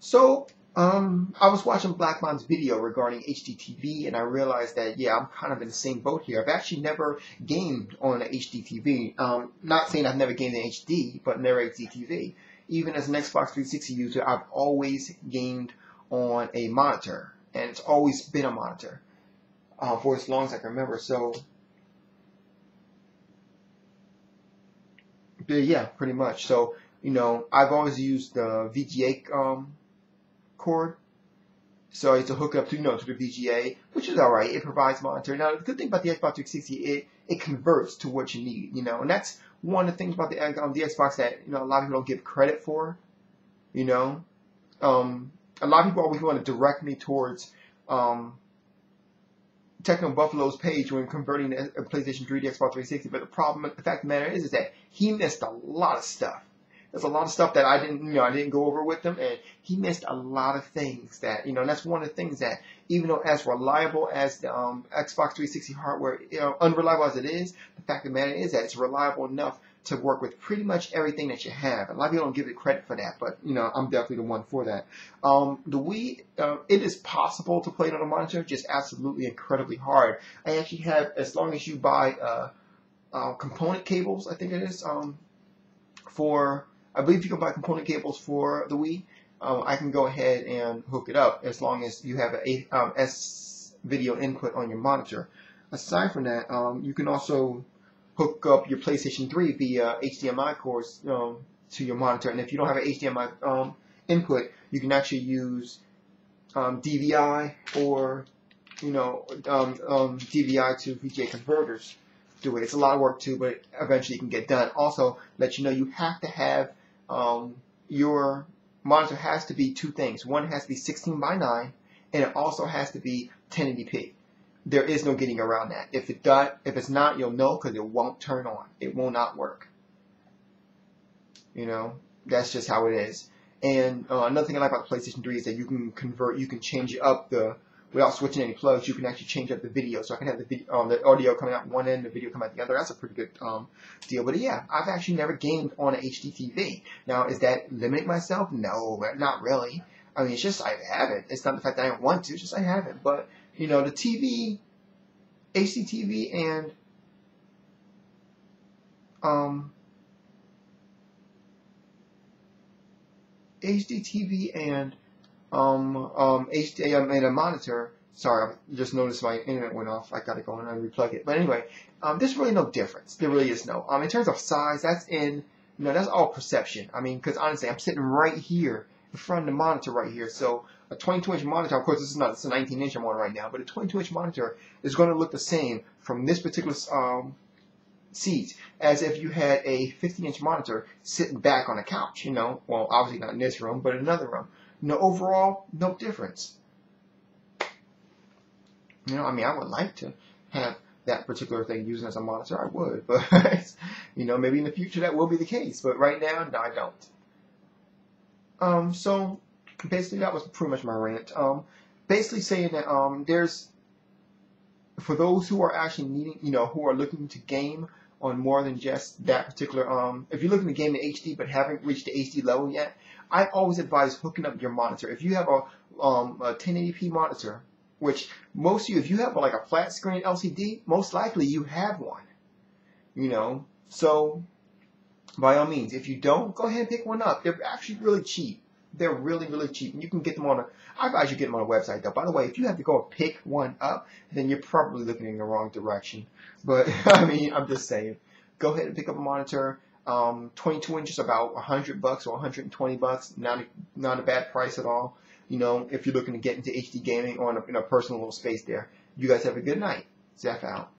So, I was watching Blackmon's video regarding HDTV, and I realized that, yeah, I'm kind of in the same boat here. I've actually never gamed on an HDTV. Not saying I've never gamed in HD, but never HDTV. Even as an Xbox 360 user, I've always gamed on a monitor, and it's always been a monitor for as long as I can remember. So, yeah, pretty much. So, I've always used the VGA cord. So I used to hook it up to, to the VGA, which is alright. It provides monitor. Now, the good thing about the Xbox 360, it converts to what you need, and that's one of the things about the Xbox that, a lot of people don't give credit for, A lot of people always want to direct me towards, Techno Buffalo's page when converting a PlayStation 3 to Xbox 360, but the fact of the matter is that he missed a lot of stuff. There's a lot of stuff that I didn't go over with him, and he missed a lot of things that, and that's one of the things that, even though as reliable as the Xbox 360 hardware, unreliable as it is, the fact of the matter is that it's reliable enough to work with pretty much everything that you have. A lot of people don't give it credit for that, but, I'm definitely the one for that. The Wii, it is possible to play it on a monitor, just absolutely incredibly hard. I actually have, as long as you buy component cables, I think it is, I believe you can buy component cables for the Wii. I can go ahead and hook it up as long as you have a S video input on your monitor. Aside from that, you can also hook up your PlayStation 3 via HDMI cords to your monitor. And if you don't have an HDMI input, you can actually use DVI or DVI to VGA converters. Do it. It's a lot of work too, but eventually it can get done. Also, let you know you have to have your monitor has to be two things. One has to be 16:9, and it also has to be 1080p. There is no getting around that. If it's not, you'll know because it won't turn on. It will not work. That's just how it is. And another thing I like about the PlayStation 3 is that you can change it up without switching any plugs. You can actually change up the video, so I can have the audio coming out one end, the video coming out the other. That's a pretty good deal. But yeah, I've actually never gamed on an HDTV. Now, is that limiting myself? No, not really. I mean, it's just I haven't. It's not the fact that I don't want to. It's just I haven't. But the TV, HDTV, and HDMI and a monitor. Sorry, I just noticed my internet went off. I gotta go and replug it. But anyway, there's really no difference. There really is no. In terms of size, that's that's all perception. I mean, because honestly, I'm sitting right here in front of the monitor right here. So a 22-inch monitor, of course, this is not, it's a 19-inch I'm on right now, but a 22-inch monitor is going to look the same from this particular seat as if you had a 50-inch monitor sitting back on a couch. Well, obviously not in this room, but in another room. Overall, no difference. I mean, I would like to have that particular thing used as a monitor. I would, but maybe in the future that will be the case. But right now, no, I don't. So basically, that was pretty much my rant. Basically saying that for those who are actually needing, who are looking to game on more than just that particular, if you're looking to game in HD but haven't reached the HD level yet, I always advise hooking up your monitor. If you have a 1080p monitor, which most of you, if you have like a flat screen LCD, most likely you have one. So by all means, if you don't, go ahead and pick one up. They're actually really cheap. They're really, really cheap. And you can get them I advise you get them on a website though. By the way, if you have to go and pick one up, then you're probably looking in the wrong direction. But I mean, I'm just saying, go ahead and pick up a monitor. 22 inches, about $100 or $120. Not a bad price at all. If you're looking to get into HD gaming or in a personal little space there. You guys have a good night. Zeph out.